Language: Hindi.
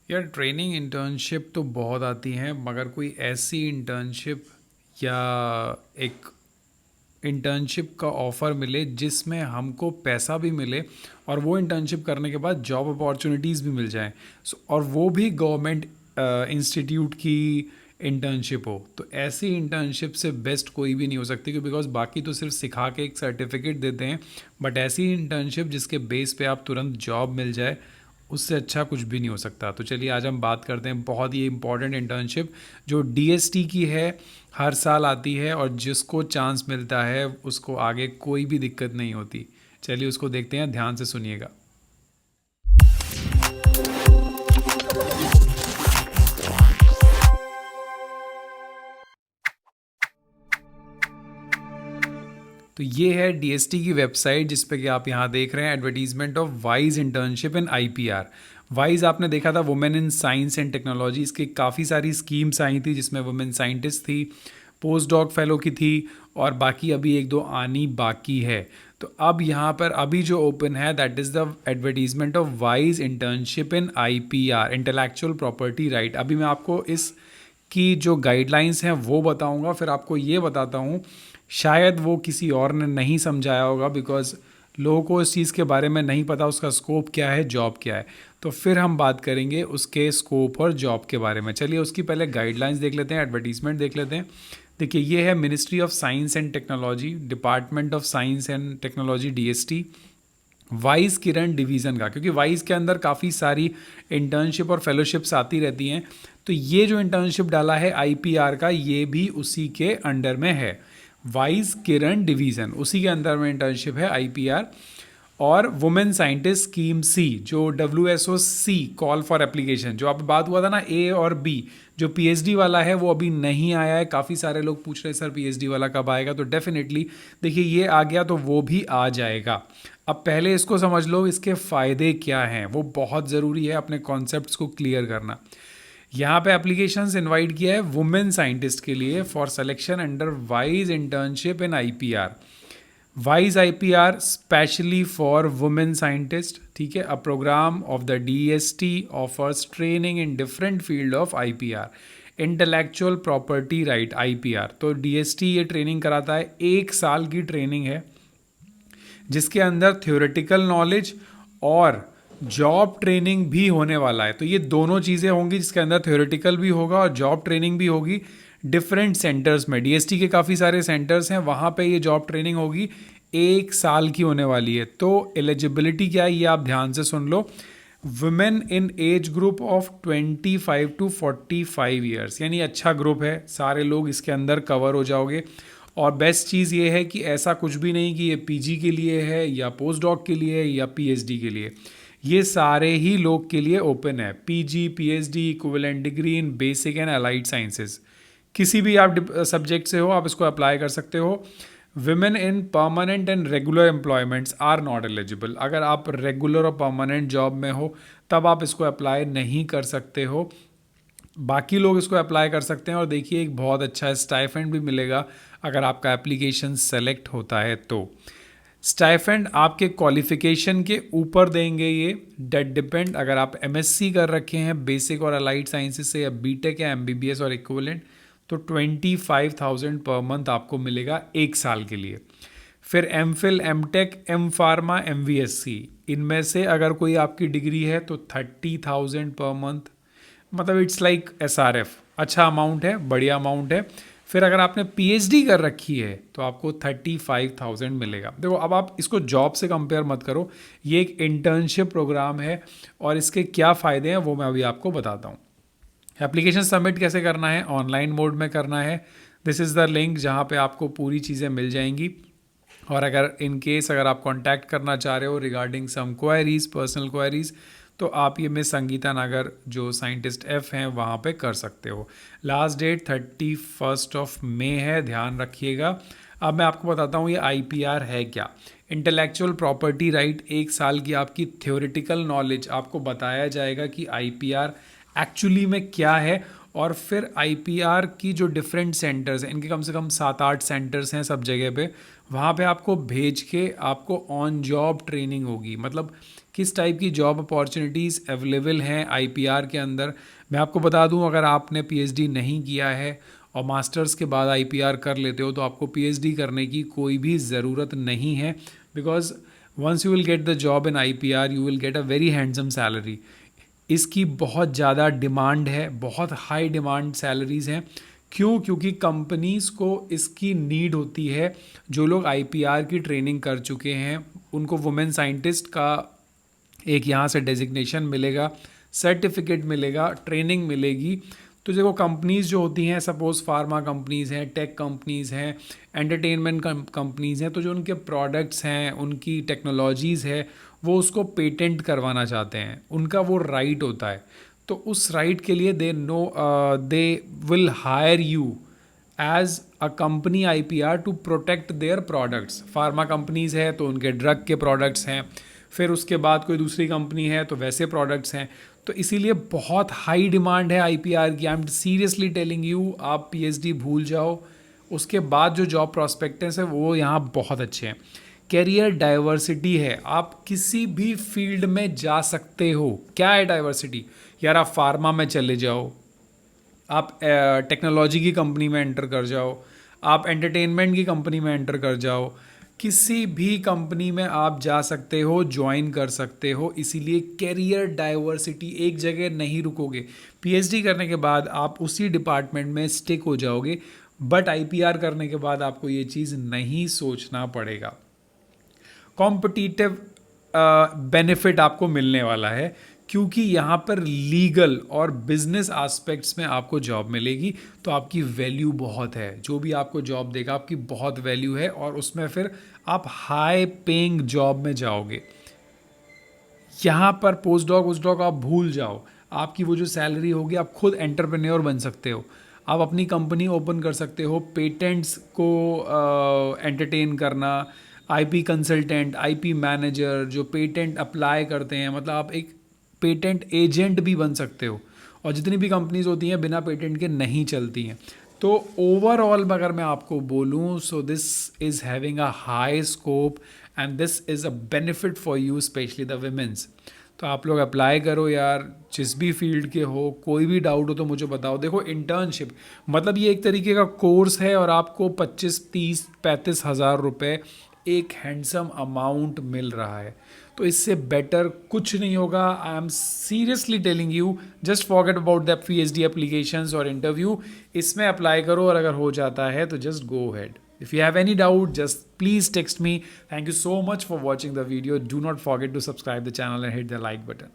यार ट्रेनिंग इंटर्नशिप तो बहुत आती हैं, मगर कोई ऐसी इंटर्नशिप या एक इंटर्नशिप का ऑफ़र मिले जिसमें हमको पैसा भी मिले और वो इंटर्नशिप करने के बाद जॉब अपॉर्चुनिटीज़ भी मिल जाएं। और वो भी गवर्नमेंट इंस्टीट्यूट की इंटर्नशिप हो, तो ऐसी इंटर्नशिप से बेस्ट कोई भी नहीं हो सकती, क्योंकि बिकॉज बाकी तो सिर्फ सिखा के एक सर्टिफिकेट देते हैं, बट ऐसी इंटर्नशिप जिसके बेस पे आप तुरंत जॉब मिल जाए, उससे अच्छा कुछ भी नहीं हो सकता। तो चलिए आज हम बात करते हैं बहुत ही इंपॉर्टेंट इंटर्नशिप जो डीएसटी की है, हर साल आती है और जिसको चांस मिलता है उसको आगे कोई भी दिक्कत नहीं होती। चलिए उसको देखते हैं, ध्यान से सुनिएगा। तो ये है डीएसटी की वेबसाइट जिस पे कि आप यहाँ देख रहे हैं advertisement of wise internship in IPR. Wise आपने देखा था women in science and technology, इसकी काफ़ी सारी स्कीम्स आई थी जिसमें वुमेन साइंटिस्ट थी, पोस्ट डॉक फेलो की थी और बाकी अभी एक दो आनी बाकी है। तो अब यहाँ पर अभी जो ओपन है that is the advertisement of wise internship in IPR, intellectual property right. अभी मैं आपको इस की जो गाइडलाइंस हैं वो बताऊंगा, फिर आपको ये बताता हूँ, शायद वो किसी और ने नहीं समझाया होगा बिकॉज लोगों को इस चीज़ के बारे में नहीं पता उसका स्कोप क्या है, जॉब क्या है। तो फिर हम बात करेंगे उसके स्कोप और जॉब के बारे में। चलिए उसकी पहले गाइडलाइंस देख लेते हैं, एडवर्टीजमेंट देख लेते हैं। देखिए ये है ministry of science and technology, department of science and technology DST, wise Kiran division का, क्योंकि वाइज के अंदर काफ़ी सारी इंटर्नशिप और फेलोशिप्स आती रहती हैं। तो ये जो इंटर्नशिप डाला है आईपीआर का, ये भी उसी के अंडर में है। वाइज किरण डिवीज़न उसी के अंदर में इंटर्नशिप है आईपीआर। और वुमेन साइंटिस्ट स्कीम सी, जो WSO-C कॉल फॉर एप्लीकेशन, जो आप बात हुआ था ना ए और बी, जो पीएचडी वाला है वो अभी नहीं आया है। काफ़ी सारे लोग पूछ रहे हैं सर पीएचडी वाला कब आएगा, तो डेफिनेटली देखिए ये आ गया तो वो भी आ जाएगा। अब पहले इसको समझ लो, इसके फ़ायदे क्या हैं, वो बहुत ज़रूरी है अपने कॉन्सेप्ट्स को क्लियर करना। यहाँ पे एप्लीकेशंस इनवाइट किया है वुमेन साइंटिस्ट के लिए फॉर सिलेक्शन अंडर वाइज इंटर्नशिप इन आईपीआर। वाइज IPR specially for women scientist, ठीक है। A program of the DST offers training in different field of IPR, intellectual property right IPR. तो डीएसटी ये ट्रेनिंग कराता है, 1 साल की ट्रेनिंग है जिसके अंदर थ्योरेटिकल नॉलेज और जॉब ट्रेनिंग भी होने वाला है। तो ये दोनों चीज़ें होंगी, जिसके अंदर थ्योरेटिकल भी होगा और जॉब ट्रेनिंग भी होगी। डिफरेंट सेंटर्स में, डीएसटी के काफ़ी सारे सेंटर्स हैं, वहाँ पे ये जॉब ट्रेनिंग होगी, 1 साल की होने वाली है। तो एलिजिबिलिटी क्या है ये आप ध्यान से सुन लो। Women in age group of 25 to 45 years, यानी अच्छा ग्रुप है, सारे लोग इसके अंदर कवर हो जाओगे। और बेस्ट चीज़ ये है कि ऐसा कुछ भी नहीं कि ये पीजी के लिए है या पोस्ट डॉक के लिए या पीएचडी के लिए, ये सारे ही लोग के लिए ओपन है। PG, PhD, equivalent degree in basic and allied sciences, किसी भी आप सब्जेक्ट से हो आप इसको अप्लाई कर सकते हो। Women in permanent and regular employments are not eligible, अगर आप रेगुलर और परमानेंट जॉब में हो तब आप इसको अप्लाई नहीं कर सकते हो, बाकी लोग इसको अप्लाई कर सकते हैं। और देखिए एक बहुत अच्छा स्टाइफेंड भी मिलेगा अगर आपका एप्लीकेशन सेलेक्ट होता है तो। स्टाइफेंड आपके क्वालिफिकेशन के ऊपर देंगे, ये डेट डिपेंड। अगर आप एमएससी कर रखे हैं बेसिक और अलाइड साइंसेज से, या बीटेक या एमबीबीएस और इक्विवेलेंट, तो 25,000 पर मंथ आपको मिलेगा 1 साल के लिए। फिर M Phil, M Tech, M Pharma, MVSC, इनमें से अगर कोई आपकी डिग्री है तो 30,000 पर मंथ, मतलब इट्स लाइक SRF, अच्छा अमाउंट है, बढ़िया अमाउंट है। फिर अगर आपने पीएचडी कर रखी है तो आपको 35,000 मिलेगा। देखो अब आप इसको जॉब से कंपेयर मत करो, ये एक इंटर्नशिप प्रोग्राम है और इसके क्या फ़ायदे हैं वो मैं अभी आपको बताता हूँ। एप्लीकेशन सबमिट कैसे करना है, ऑनलाइन मोड में करना है। दिस इज़ द लिंक जहाँ पे आपको पूरी चीज़ें मिल जाएंगी। और अगर इन केस अगर आप कांटेक्ट करना चाह रहे हो regarding some queries, personal queries, तो आप ये मिस संगीता नागर जो साइंटिस्ट F हैं वहाँ पे कर सकते हो। लास्ट डेट 31 मई है, ध्यान रखिएगा। अब मैं आपको बताता हूँ ये IPR है क्या। इंटेलेक्चुअल प्रॉपर्टी राइट, 1 साल की आपकी थ्योरेटिकल नॉलेज, आपको बताया जाएगा कि IPR एक्चुअली में क्या है और फिर IPR की जो डिफरेंट सेंटर्स हैं, इनके कम से कम 7-8 सेंटर्स हैं सब जगह पे, वहाँ पे आपको भेज के आपको ऑन जॉब ट्रेनिंग होगी। मतलब किस टाइप की जॉब अपॉर्चुनिटीज़ अवेलेबल हैं IPR के अंदर। मैं आपको बता दूं, अगर आपने PhD नहीं किया है और मास्टर्स के बाद IPR कर लेते हो तो आपको PhD करने की कोई भी ज़रूरत नहीं है, because once you will get the job in IPR you will get a very handsome salary. इसकी बहुत ज़्यादा डिमांड है, बहुत हाई डिमांड सैलरीज़ हैं। क्यों? क्योंकि कंपनीज़ को इसकी नीड होती है। जो लोग IPR की ट्रेनिंग कर चुके हैं उनको वुमेन साइंटिस्ट का एक यहाँ से डेजिग्नेशन मिलेगा, सर्टिफिकेट मिलेगा, ट्रेनिंग मिलेगी। तो देखो कंपनीज़ जो होती हैं, सपोज़ फार्मा कंपनीज़ हैं, टेक कंपनीज़ हैं, एंटरटेनमेंट कंपनीज़ हैं, तो जो उनके प्रोडक्ट्स हैं, उनकी टेक्नोलॉजीज़ है, वो उसको पेटेंट करवाना चाहते हैं, उनका वो राइट होता है। तो उस राइट के लिए they will hire you as a company IPR to protect their products. Pharma companies है तो उनके ड्रग के प्रोडक्ट्स हैं, फिर उसके बाद कोई दूसरी कंपनी है तो वैसे प्रोडक्ट्स हैं। तो इसीलिए बहुत हाई डिमांड है IPR की। I am seriously telling you, आप PhD भूल जाओ, उसके बाद जो जॉब प्रॉस्पेक्टस है वो यहाँ बहुत अच्छे हैं। कैरियर डाइवर्सिटी है, आप किसी भी फील्ड में जा सकते हो। क्या है डाइवर्सिटी? यार आप फार्मा में चले जाओ, आप टेक्नोलॉजी की कंपनी में एंटर कर जाओ, आप एंटरटेनमेंट की कंपनी में एंटर कर जाओ, किसी भी कंपनी में आप जा सकते हो, ज्वाइन कर सकते हो। इसीलिए कैरियर डाइवर्सिटी, एक जगह नहीं रुकोगे। PhD करने के बाद आप उसी डिपार्टमेंट में स्टिक हो जाओगे, बट IPR करने के बाद आपको ये चीज़ नहीं सोचना पड़ेगा। कॉम्पिटिटिव बेनिफिट आपको मिलने वाला है, क्योंकि यहाँ पर लीगल और बिजनेस एस्पेक्ट्स में आपको जॉब मिलेगी, तो आपकी वैल्यू बहुत है। जो भी आपको जॉब देगा आपकी बहुत वैल्यू है, और उसमें फिर आप हाई पेइंग जॉब में जाओगे। यहाँ पर पोस्ट डॉक आप भूल जाओ। आपकी वो जो सैलरी होगी, आप खुद एंटरप्रेन्योर बन सकते हो, आप अपनी कंपनी ओपन कर सकते हो, पेटेंट्स को एंटरटेन करना, IP कंसल्टेंट, IP मैनेजर, जो पेटेंट अप्लाई करते हैं, मतलब आप एक पेटेंट एजेंट भी बन सकते हो। और जितनी भी कंपनीज होती हैं बिना पेटेंट के नहीं चलती हैं। तो ओवरऑल अगर मैं आपको बोलूँ, so this is having a high scope and this is a benefit for you, specially the women's. तो आप लोग अप्लाई करो यार, जिस भी फील्ड के हो। कोई भी डाउट हो तो मुझे बताओ। देखो इंटर्नशिप मतलब ये एक तरीके का कोर्स है, और आपको 25, 30, 35 हज़ार रुपये एक हैंडसम अमाउंट मिल रहा है। तो इससे बेटर कुछ नहीं होगा। I am seriously telling you, just forget about the PhD applications और इंटरव्यू। इसमें अप्लाई करो, और अगर हो जाता है तो just go ahead. If you have any doubt, just please text me. Thank you so much for watching the video. Do not forget to subscribe the channel and hit the like button.